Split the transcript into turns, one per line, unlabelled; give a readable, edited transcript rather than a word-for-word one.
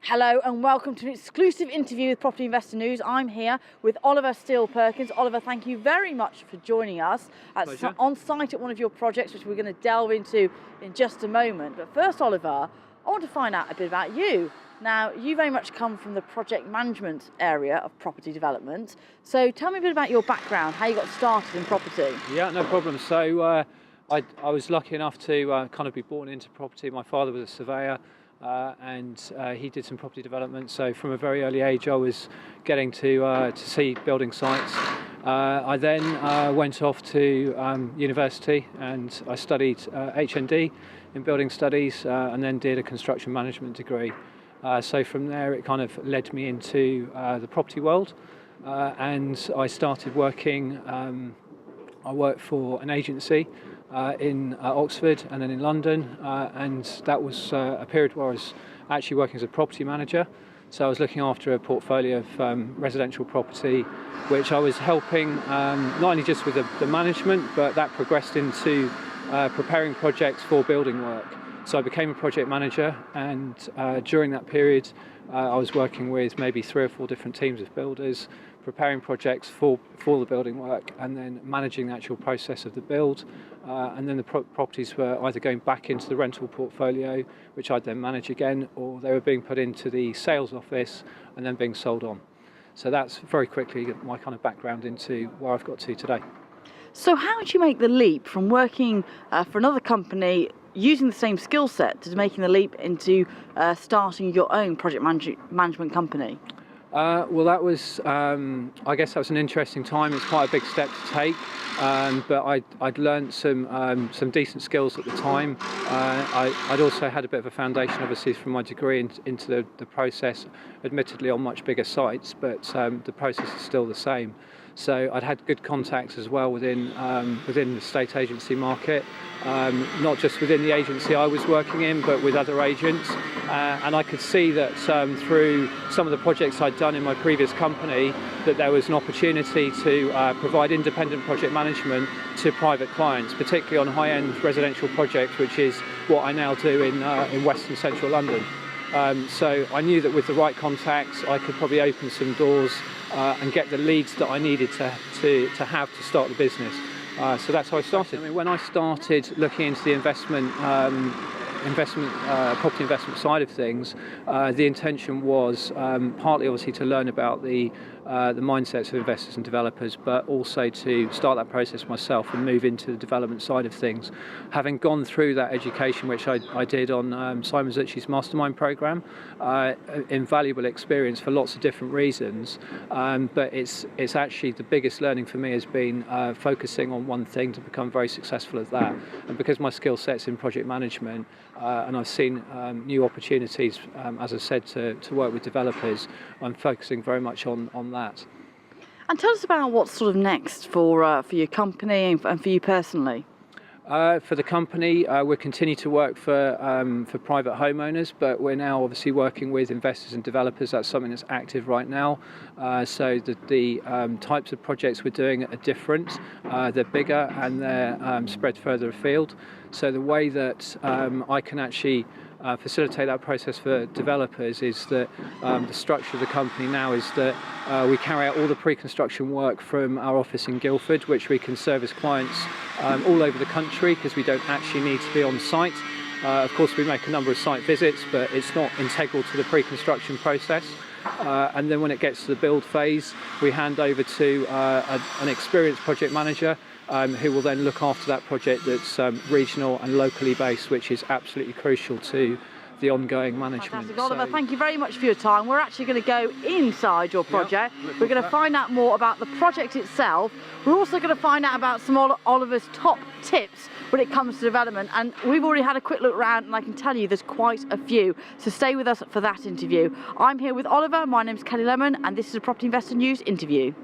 Hello and welcome to an exclusive interview with Property Investor News. I'm here with Oliver Steele-Perkins. Oliver, thank you very much for joining us on site at one of your projects, which we're going to delve into in just a moment. But first, Oliver, I want to find out a bit about you. Now, you very much come from the project management area of property development. So tell me a bit about your background, how you got started in property.
Yeah, no problem. So I was lucky enough to kind of be born into property. My father was a surveyor. And he did some property development, so from a very early age I was getting to see building sites. I then went off to university and I studied HND in building studies and then did a construction management degree. So from there it kind of led me into the property world, and I started working. I worked for an agency in Oxford and then in London, and that was a period where I was actually working as a property manager. So I was looking after a portfolio of residential property, which I was helping not only just with the management, but that progressed into preparing projects for building work. So I became a project manager, and during that period I was working with maybe 3 or 4 different teams of builders, preparing projects for the building work and then managing the actual process of the build, and then the properties were either going back into the rental portfolio, which I'd then manage again, or they were being put into the sales office and then being sold on. So that's very quickly my kind of background into where I've got to today.
So how did you make the leap from working for another company using the same skill set to making the leap into starting your own project management company?
Well, that was, I guess that was an interesting time. It's quite a big step to take, but I'd learned some decent skills at the time. I'd also had a bit of a foundation, obviously, from my degree into the process, admittedly on much bigger sites, but the process is still the same. So I'd had good contacts as well within the estate agency market, not just within the agency I was working in, but with other agents. And I could see that through some of the projects I'd done in my previous company, that there was an opportunity to provide independent project management to private clients, particularly on high-end residential projects, which is what I now do in West and Central London. So I knew that with the right contacts, I could probably open some doors and get the leads that I needed to have to start the business. So that's how I started. I mean, when I started looking into the property investment side of things, the intention was partly obviously to learn about the mindsets of investors and developers, but also to start that process myself and move into the development side of things. Having gone through that education, which I did on Simon Zutchi's mastermind program, invaluable experience for lots of different reasons, but it's actually the biggest learning for me has been focusing on one thing to become very successful at that. And because my skill set's in project management, and I've seen new opportunities, as I said, to work with developers, I'm focusing very much on that.
And tell us about what's sort of next for your company and for you personally.
For the company, we'll continue to work for private homeowners, but we're now obviously working with investors and developers. That's something that's active right now. So the types of projects we're doing are different. They're bigger and they're spread further afield. So the way that I can actually facilitate that process for developers is that the structure of the company now is that we carry out all the pre-construction work from our office in Guildford, which we can service clients all over the country because we don't actually need to be on site. Of course, we make a number of site visits, but it's not integral to the pre-construction process. And then when it gets to the build phase, we hand over to an experienced project manager who will then look after that project that's regional and locally based, which is absolutely crucial to the ongoing management.
Fantastic. Oliver, thank you very much for your time. We're actually going to go inside your project. Yeah, we're going to find out more about the project itself. We're also going to find out about some of Oliver's top tips when it comes to development, and we've already had a quick look around and I can tell you there's quite a few, so stay with us for that interview. I'm here with Oliver, my name's Kelly Lemon, and this is a Property Investor News interview.